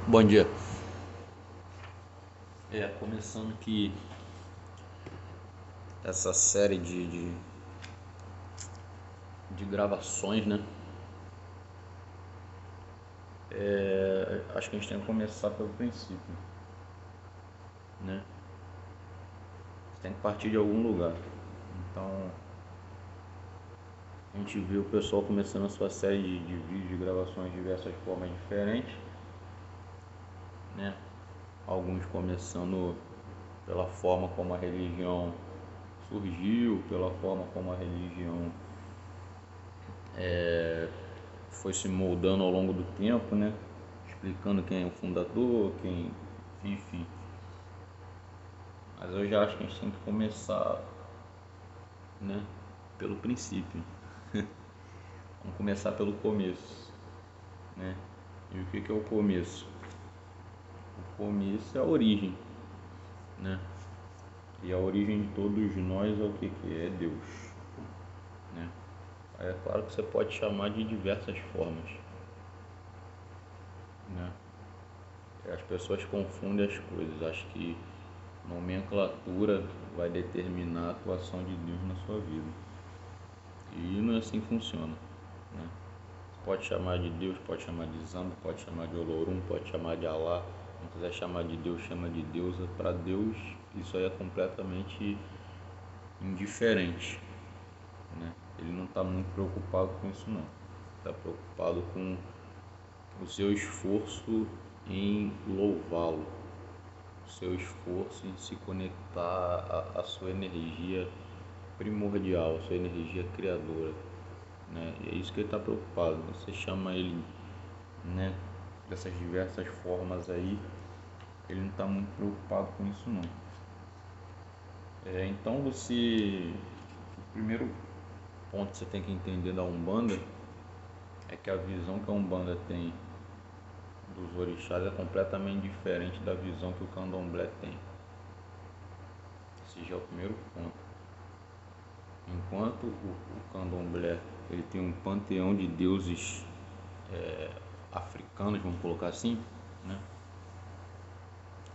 Bom dia. Começando aqui essa série de gravações, né? Acho que a gente tem que começar pelo princípio, né? Você tem que partir de algum lugar. Então, a gente viu o pessoal começando a sua série de vídeos, de gravações de diversas formas diferentes, né? Alguns começando pela forma como a religião surgiu, pela forma como a religião foi se moldando ao longo do tempo, né? Explicando quem é o fundador, enfim. Mas eu já acho que a gente tem que começar, né, pelo princípio. Vamos começar pelo começo, né? E o que é o começo? O começo é a origem, né? E a origem de todos nós é o que é? É Deus, né? É claro que você pode chamar de diversas formas, né? As pessoas confundem as coisas, acho que nomenclatura vai determinar a atuação de Deus na sua vida. E não é assim que funciona, né? Pode chamar de Deus, pode chamar de Zamba, pode chamar de Olorum, pode chamar de Alá. Não quiser chamar de Deus, chama de deusa. Para Deus, isso aí é completamente indiferente, né? Ele não está muito preocupado com isso, não. Está preocupado com o seu esforço em louvá-lo, o seu esforço em se conectar à sua energia primordial, à sua energia criadora, né? E é isso que ele está preocupado. Você chama ele, né, dessas diversas formas aí, ele não está muito preocupado com isso não. Então o primeiro ponto que você tem que entender da Umbanda é que a visão que a Umbanda tem dos orixás é completamente diferente da visão que o Candomblé tem. Esse já é o primeiro ponto. Enquanto o Candomblé ele tem um panteão de deuses africanos, vamos colocar assim, né?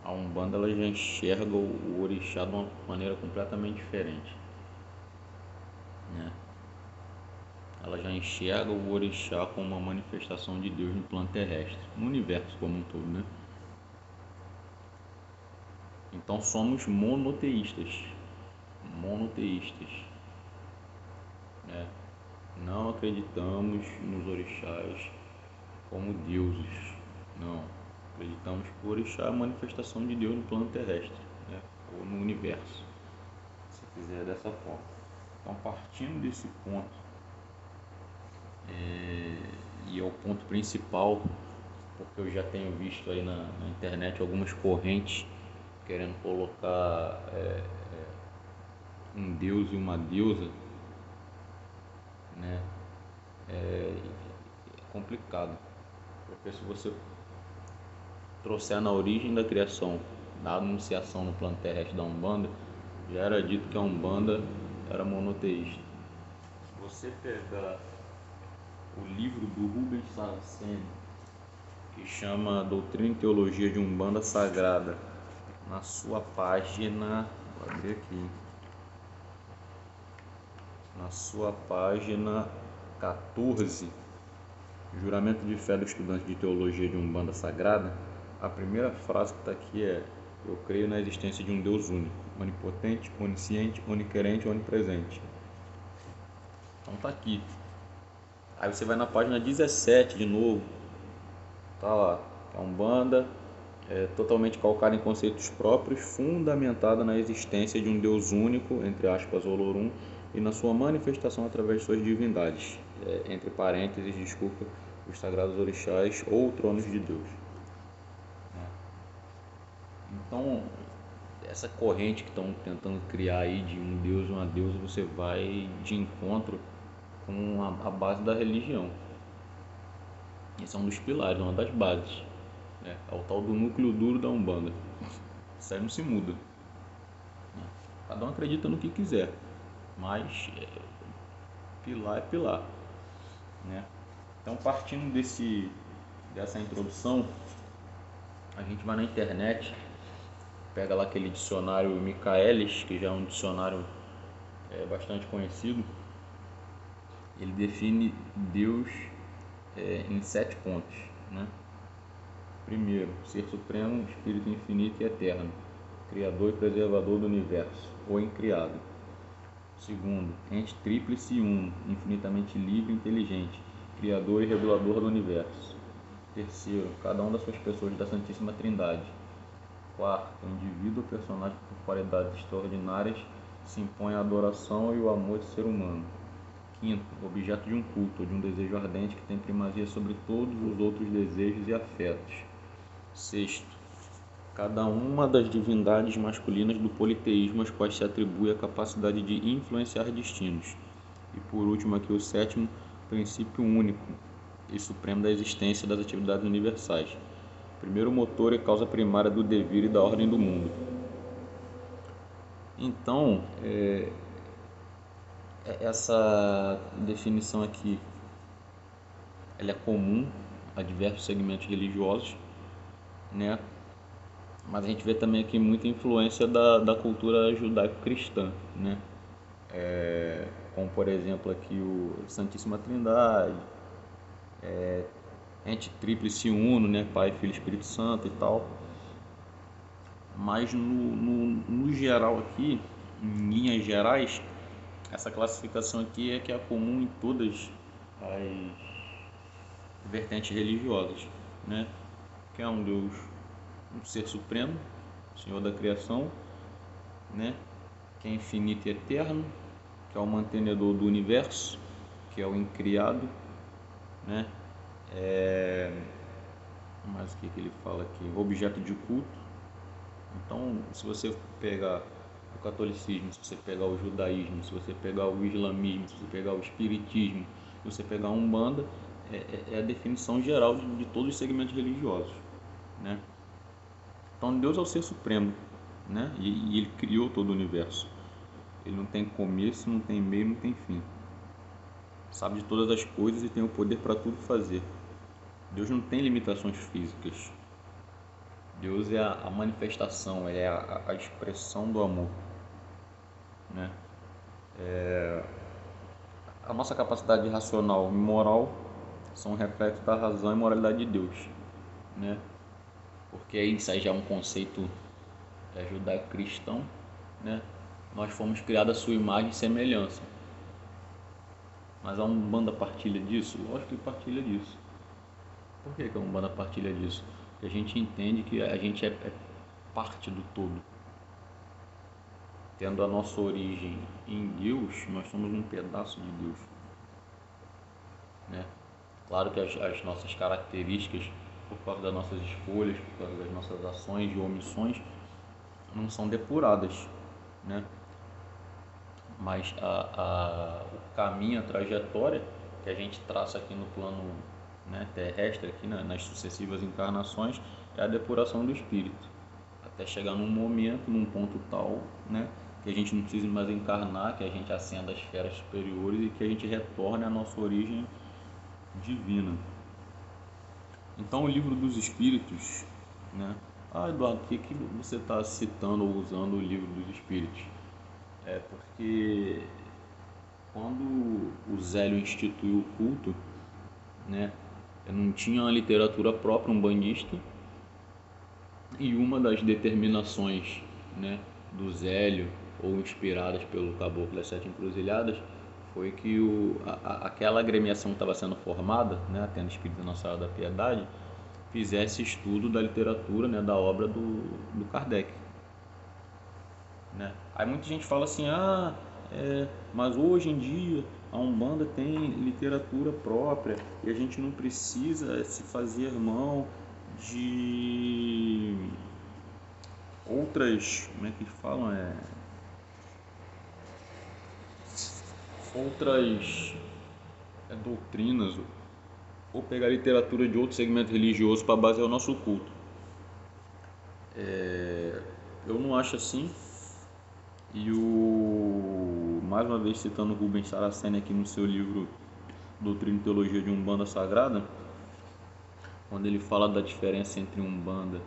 A Umbanda ela já enxerga o orixá de uma maneira completamente diferente, né? Ela já enxerga o orixá como uma manifestação de Deus no plano terrestre, no universo como um todo, né? Então somos monoteístas, né? Não acreditamos nos orixás como deuses, não. Acreditamos que o orixá é a manifestação de Deus no plano terrestre, né? Ou no universo, se quiser dessa forma. Então, partindo desse ponto, e é o ponto principal, porque eu já tenho visto aí na internet algumas correntes querendo colocar um deus e uma deusa, né? É complicado, porque se você trouxer na origem da criação, da anunciação no plano terrestre da Umbanda, já era dito que a Umbanda era monoteísta. Se você pegar o livro do Rubens Saraceni, que chama Doutrina e Teologia de Umbanda Sagrada, na sua página, vou abrir aqui, na sua página 14, Juramento de Fé do Estudante de Teologia de Umbanda Sagrada, a primeira frase que está aqui é: eu creio na existência de um Deus único, onipotente, onisciente, oniquerente, onipresente. Então tá aqui. Aí você vai na página 17 de novo, tá lá, a Umbanda é totalmente calcada em conceitos próprios, fundamentada na existência de um Deus único, entre aspas, Olorum, e na sua manifestação através de suas divindades, entre parênteses, desculpa, os sagrados orixás ou tronos de Deus. Então, essa corrente que estão tentando criar aí de um Deus e uma deusa, você vai de encontro com a base da religião. Esse é um dos pilares, uma das bases, né? É o tal do núcleo duro da Umbanda. Isso aí não se muda, né? Cada um acredita no que quiser, mas pilar é pilar, né? Então, partindo dessa introdução, A gente vai na internet, pega lá aquele dicionário Michaelis, que já é um dicionário bastante conhecido. Ele define Deus em 7 pontos, né? Primeiro, ser supremo, espírito infinito e eterno, criador e preservador do universo, ou incriado. Segundo, ente tríplice e uno, infinitamente livre e inteligente, criador e regulador do universo. Terceiro, cada uma das suas pessoas da Santíssima Trindade. Quarto, indivíduo ou personagem com qualidades extraordinárias se impõe a adoração e o amor de ser humano. Quinto, objeto de um culto, de um desejo ardente que tem primazia sobre todos os outros desejos e afetos. Sexto, cada uma das divindades masculinas do politeísmo às quais se atribui a capacidade de influenciar destinos. E por último aqui o sétimo, princípio único e supremo da existência das atividades universais. Primeiro motor e causa primária do devir e da ordem do mundo. Então, essa definição aqui ela é comum a diversos segmentos religiosos, né? Mas a gente vê também aqui muita influência da cultura judaico-cristã, né? Como por exemplo aqui o Santíssima Trindade, ente tríplice uno, né? Pai, Filho e Espírito Santo e tal. Mas no geral aqui, em linhas gerais, essa classificação aqui é que é comum em todas as vertentes religiosas, né? Que é um Deus, um ser supremo, Senhor da criação, né? Que é infinito e eterno, que é o mantenedor do universo, que é o incriado, né? Mas o que ele fala aqui? Objeto de culto. Então, se você pegar o catolicismo, se você pegar o judaísmo, se você pegar o islamismo, se você pegar o espiritismo, se você pegar a Umbanda, é a definição geral de todos os segmentos religiosos, né? Então Deus é o ser supremo, né? E Ele criou todo o universo. Ele não tem começo, não tem meio, não tem fim. Sabe de todas as coisas e tem o poder para tudo fazer. Deus não tem limitações físicas. Deus é a manifestação, é a expressão do amor, né? A nossa capacidade racional e moral são reflexos da razão e moralidade de Deus, né? Porque isso aí já é um conceito judaico-cristão, né? Nós fomos criados à sua imagem e semelhança. Mas a Umbanda partilha disso? Lógico que partilha disso. Por que a Umbanda partilha disso? Porque a gente entende que a gente é parte do todo. Tendo a nossa origem em Deus, nós somos um pedaço de Deus, né? Claro que as nossas características, por causa das nossas escolhas, por causa das nossas ações e omissões, não são depuradas, né? Mas o caminho, a trajetória que a gente traça aqui no plano, né, terrestre, aqui, né, nas sucessivas encarnações, é a depuração do espírito, até chegar num momento, num ponto tal, né, que a gente não precise mais encarnar, que a gente ascenda às esferas superiores e que a gente retorne à nossa origem divina. Então o livro dos Espíritos, né? Eduardo, por que você está citando ou usando o livro dos Espíritos? É porque quando o Zélio instituiu o culto, né, não tinha uma literatura própria, um bandista, e uma das determinações, né, do Zélio, ou inspiradas pelo Caboclo das Sete Encruzilhadas, foi que aquela agremiação que estava sendo formada, né, tendo Espírito Nossa Senhora da Piedade, fizesse estudo da literatura, né, da obra do Kardec, né? Aí muita gente fala assim, mas hoje em dia a Umbanda tem literatura própria e a gente não precisa se fazer irmão de outras, como é que falam, outras doutrinas, ou pegar literatura de outro segmento religioso para basear o nosso culto. Eu não acho assim. E mais uma vez citando Rubens Saraceni aqui no seu livro Doutrina e Teologia de Umbanda Sagrada, quando ele fala da diferença entre Umbanda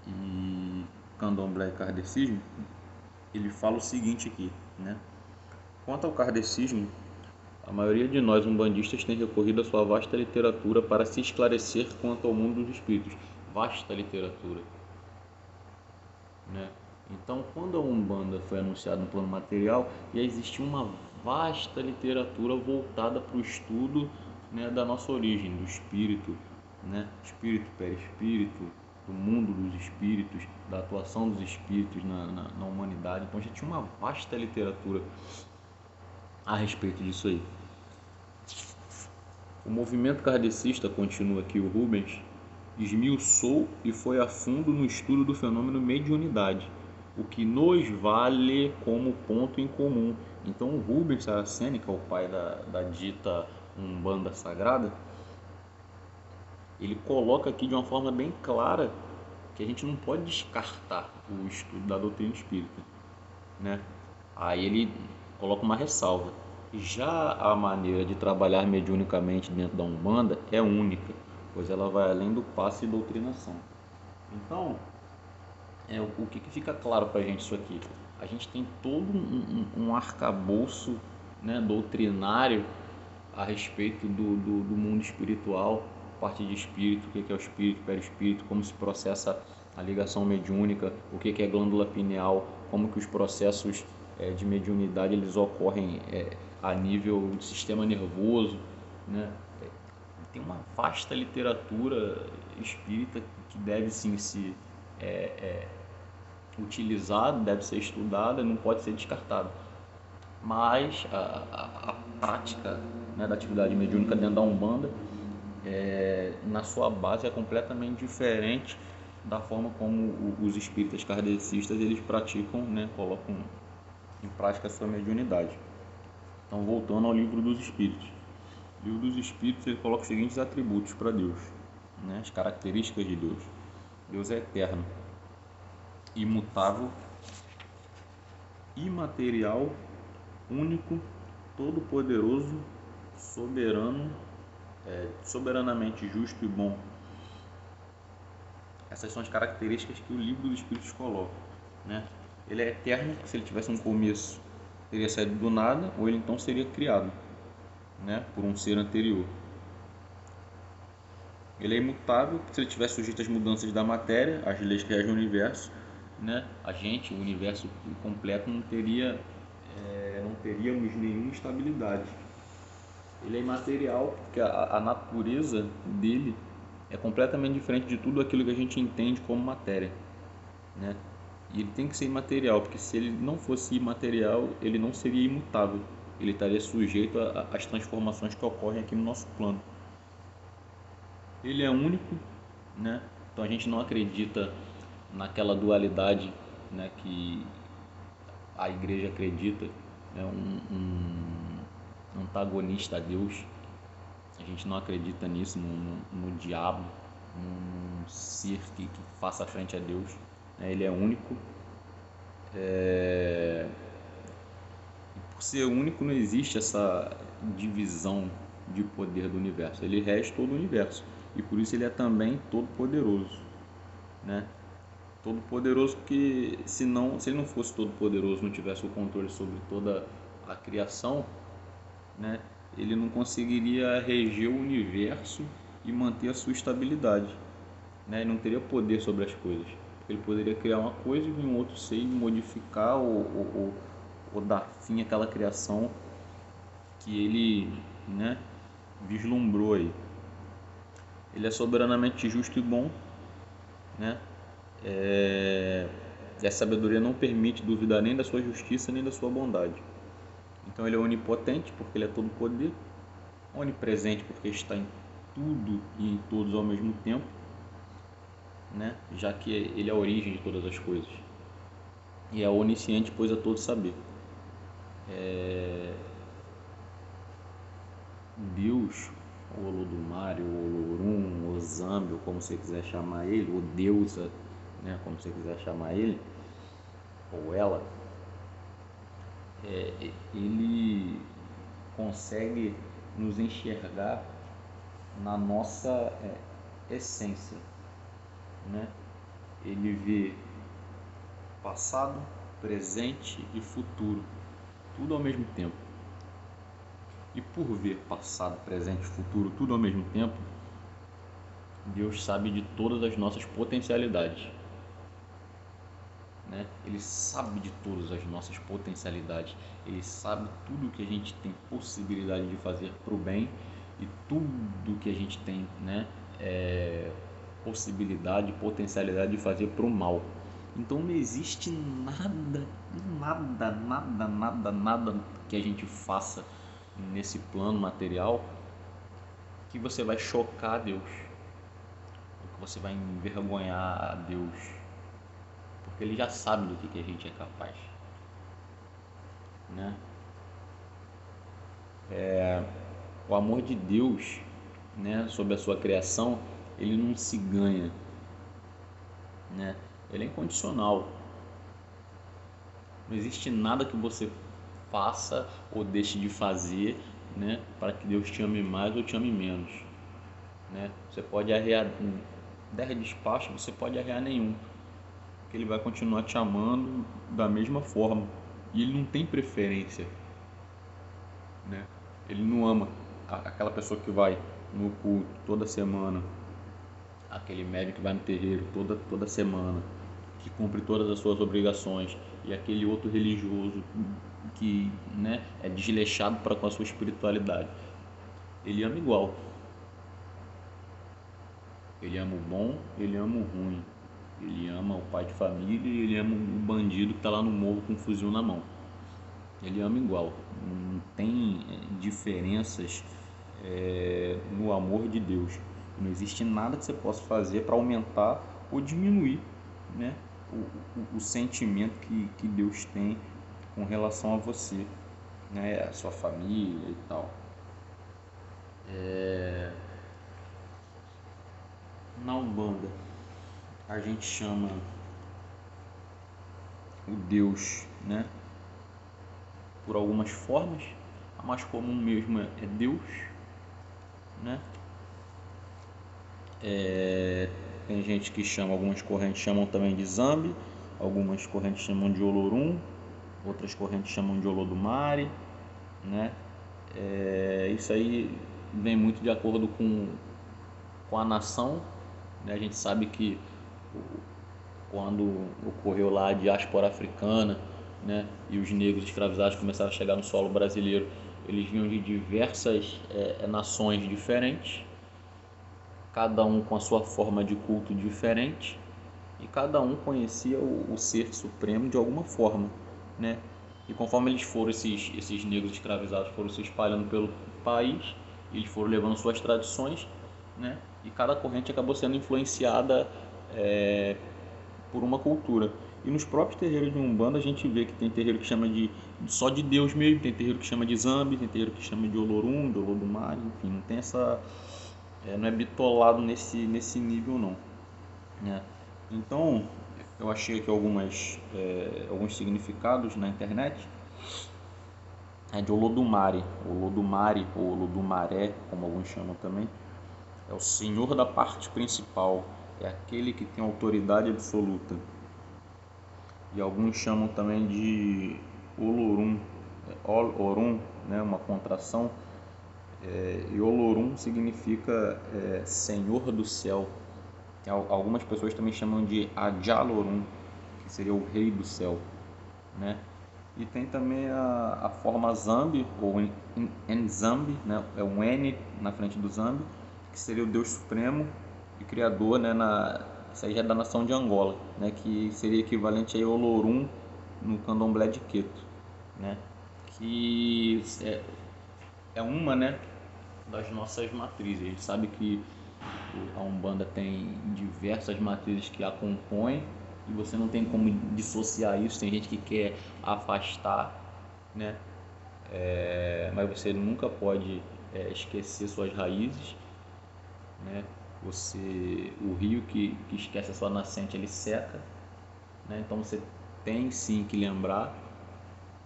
e Candomblé e Kardecismo, ele fala o seguinte aqui, né? Quanto ao kardecismo, a maioria de nós umbandistas tem recorrido à sua vasta literatura para se esclarecer quanto ao mundo dos espíritos. Vasta literatura, né? Então, quando a Umbanda foi anunciada no plano material, já existia uma vasta literatura voltada para o estudo, né, da nossa origem, do espírito, né? Espírito, perispírito, do mundo dos espíritos, da atuação dos espíritos na humanidade. Então, já tinha uma vasta literatura a respeito disso aí. O movimento kardecista, continua aqui o Rubens, esmiuçou e foi a fundo no estudo do fenômeno mediunidade, o que nos vale como ponto em comum. Então o Rubens Saraceni, que é o pai da dita Umbanda Sagrada, ele coloca aqui de uma forma bem clara que a gente não pode descartar o estudo da doutrina espírita, né? Aí ele coloca uma ressalva. Já a maneira de trabalhar mediunicamente dentro da Umbanda é única, pois ela vai além do passe e doutrinação. Então, o que fica claro para a gente isso aqui? A gente tem todo um arcabouço, né, doutrinário a respeito do mundo espiritual, parte de espírito, o que é o espírito, perispírito, como se processa a ligação mediúnica, o que é glândula pineal, como que os processos de mediunidade eles ocorrem a nível do sistema nervoso, né? Tem uma vasta literatura espírita que deve sim se utilizada, deve ser estudada, não pode ser descartada. Mas a prática, né, da atividade mediúnica dentro da Umbanda, na sua base, é completamente diferente da forma como os espíritas kardecistas eles praticam, né, colocam em prática a sua mediunidade. Então, voltando ao Livro dos Espíritos. O Livro dos Espíritos ele coloca os seguintes atributos para Deus, né, as características de Deus. Deus é eterno, imutável, imaterial, único, todo-poderoso, soberano, soberanamente justo e bom. Essas são as características que o Livro dos Espíritos coloca, né? Ele é eterno, se ele tivesse um começo, teria saído do nada, ou ele então seria criado, né, por um ser anterior. Ele é imutável, se ele tivesse sujeito às mudanças da matéria, às leis que regem o universo, né? O universo completo, não teríamos nenhuma estabilidade. Ele é imaterial, porque a natureza dele é completamente diferente de tudo aquilo que a gente entende como matéria, né? E ele tem que ser imaterial, porque se ele não fosse imaterial, ele não seria imutável. Ele estaria sujeito às transformações que ocorrem aqui no nosso plano. Ele é único, né? Então a gente não acredita naquela dualidade, né, que a igreja acredita, né, um antagonista a Deus. A gente não acredita nisso, no diabo, num ser que faça frente a Deus, né? Ele é único. E por ser único, não existe essa divisão de poder do universo. Ele rege todo o universo e por isso ele é também todo poderoso, né? Todo poderoso porque se ele não fosse todo poderoso, não tivesse o controle sobre toda a criação, né, ele não conseguiria reger o universo e manter a sua estabilidade, né? Ele não teria poder sobre as coisas. Ele poderia criar uma coisa e vir um outro ser e modificar ou dar fim àquela criação que ele, né, vislumbrou aí. Ele é soberanamente justo e bom, né? E a sabedoria não permite duvidar nem da sua justiça nem da sua bondade. Então ele é onipotente porque ele é todo poder, onipresente porque está em tudo e em todos ao mesmo tempo, né? Já que ele é a origem de todas as coisas. E é onisciente, pois é todo saber. Deus, o Olodumare, o Olorum, o Zambi, ou como você quiser chamar ele, o Deusa, né, como você quiser chamar ele, ou ela, ele consegue nos enxergar na nossa essência, né? ele vê passado, presente e futuro, tudo ao mesmo tempo. E por ver passado, presente e futuro, tudo ao mesmo tempo, Deus sabe de todas as nossas potencialidades, né? Ele sabe de todas as nossas potencialidades, ele sabe tudo que a gente tem possibilidade de fazer para o bem e tudo que a gente tem, né, possibilidade, potencialidade de fazer para o mal. Então não existe nada que a gente faça nesse plano material que você vai chocar a Deus, ou que você vai envergonhar a Deus, porque ele já sabe do que a gente é capaz, né? O amor de Deus, né, sobre a sua criação, ele não se ganha, né? Ele é incondicional. Não existe nada que você faça ou deixe de fazer, né, para que Deus te ame mais ou te ame menos, né? Você pode arrear 10 despachos, você pode arrear nenhum, porque ele vai continuar te amando da mesma forma. E ele não tem preferência, né? Ele não ama aquela pessoa que vai no culto toda semana, aquele médico que vai no terreiro toda semana, que cumpre todas as suas obrigações, e aquele outro religioso que, né, é desleixado para com a sua espiritualidade. Ele ama igual. Ele ama o bom, ele ama o ruim. Ele ama o pai de família e ele ama o bandido que está lá no morro com um fuzil na mão. Ele ama igual. Não tem diferenças no amor de Deus. Não existe nada que você possa fazer para aumentar ou diminuir, né, o sentimento que Deus tem com relação a você, né, a sua família e tal. Na Umbanda, a gente chama o Deus, né, por algumas formas. A mais comum mesmo é Deus, né? Tem gente que chama, algumas correntes chamam também de Zambi, algumas correntes chamam de Olorum, outras correntes chamam de Olodumare, né? Isso aí vem muito de acordo com a nação, né? A gente sabe que quando ocorreu lá a diáspora africana, né, e os negros escravizados começaram a chegar no solo brasileiro, eles vinham de diversas nações diferentes, cada um com a sua forma de culto diferente, e cada um conhecia o ser supremo de alguma forma, né? E conforme eles foram, esses negros escravizados foram se espalhando pelo país, eles foram levando suas tradições, né? E cada corrente acabou sendo influenciada por uma cultura. E nos próprios terreiros de Umbanda a gente vê que tem terreiro que chama só de Deus mesmo, tem terreiro que chama de Zambi, tem terreiro que chama de Olorum, de Olodumare, enfim, não tem essa... não é bitolado nesse nível não, né? Então, eu achei aqui alguns significados na internet. De Olodumare, Olodumare ou Olodumaré, como alguns chamam também, é o senhor da parte principal, é aquele que tem autoridade absoluta. E alguns chamam também de Olorum, Orum, né, uma contração, e Olorum significa senhor do céu. Algumas pessoas também chamam de Ajalorum, que seria o rei do céu, né? E tem também a forma Zambi, ou Nzambi, né? É um N na frente do Zambi, que seria o Deus Supremo e Criador, né? Isso aí já é da nação de Angola, né? Que seria equivalente a Olorum no candomblé de Queto, né? Que é uma, né, das nossas matrizes. A gente sabe que a Umbanda tem diversas matrizes que a compõem e você não tem como dissociar isso. Tem gente que quer afastar, né? Mas você nunca pode esquecer suas raízes, né? O rio que esquece a sua nascente, ele seca, né? Então você tem sim que lembrar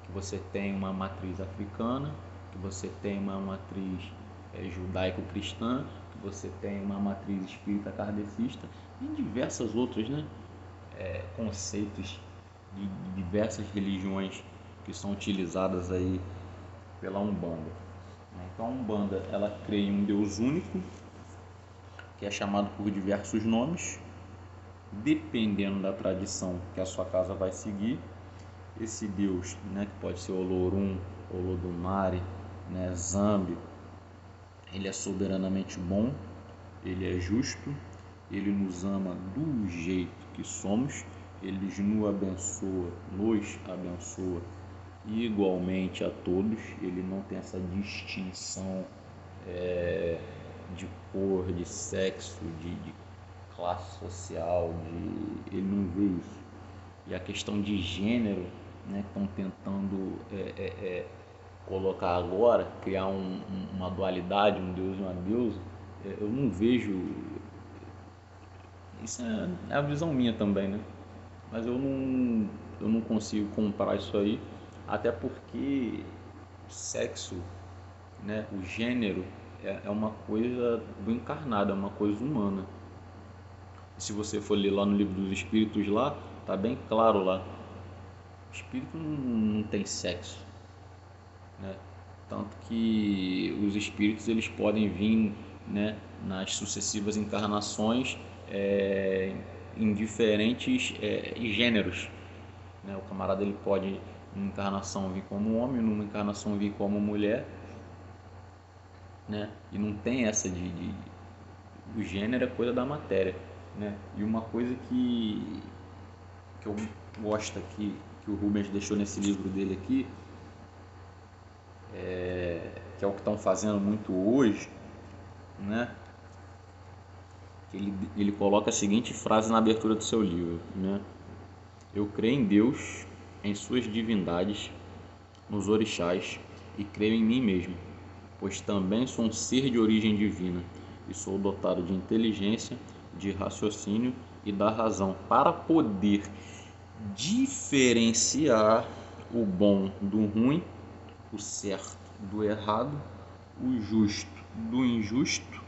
que você tem uma matriz africana, que você tem uma matriz judaico-cristã, que você tem uma matriz espírita kardecista e diversas outras, né? conceitos de diversas religiões que são utilizadas aí pela Umbanda. Então a Umbanda, ela crê em um Deus único, que é chamado por diversos nomes, dependendo da tradição que a sua casa vai seguir. Esse Deus, né, que pode ser Olorum, Olodumare, né, Zambi, ele é soberanamente bom, ele é justo, ele nos ama do jeito que somos, ele nos abençoa igualmente a todos, ele não tem essa distinção de cor, de sexo, de classe social, ele não vê isso. E a questão de gênero, né, que estão tentando colocar agora, criar uma dualidade, um deus e uma deusa, eu não vejo. Isso é a visão minha também, né? Mas eu não consigo comprar isso aí, até porque o sexo, né, o gênero é uma coisa do encarnado, é uma coisa humana. Se você for ler lá no livro dos Espíritos, lá tá bem claro lá, o espírito não tem sexo, né? Tanto que os espíritos, eles podem vir, né, nas sucessivas encarnações em diferentes gêneros, né? O camarada, ele pode numa encarnação vir como homem, numa encarnação vir como mulher, né? E não tem essa o gênero é coisa da matéria, né? E uma coisa que eu gosto aqui, que o Rubens deixou nesse livro dele aqui, que é o que estão fazendo muito hoje, né? Ele coloca a seguinte frase na abertura do seu livro, né? Eu creio em Deus, em suas divindades, nos orixás, e creio em mim mesmo, pois também sou um ser de origem divina e sou dotado de inteligência, de raciocínio e da razão para poder diferenciar o bom do ruim, o certo do errado, o justo do injusto,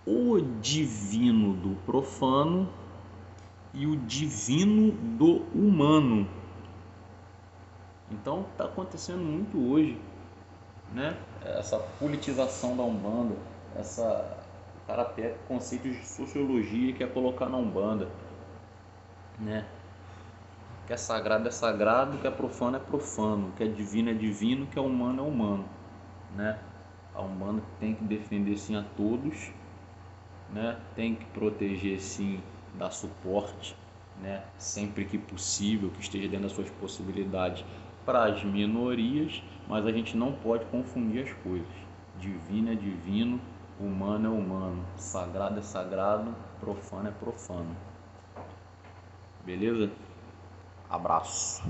o divino do profano e o divino do humano. Então está acontecendo muito hoje, né? Essa politização da Umbanda, o cara pega conceitos de sociologia que é colocar na Umbanda, né? Que é sagrado, que é profano, que é divino, que é humano, né? A Umbanda tem que defender sim a todos, né? Tem que proteger sim, dar suporte, né? Sempre que possível, que esteja dentro das suas possibilidades, para as minorias, mas a gente não pode confundir as coisas. Divino é divino, humano é humano, sagrado é sagrado, profano é profano. Beleza? Abraço.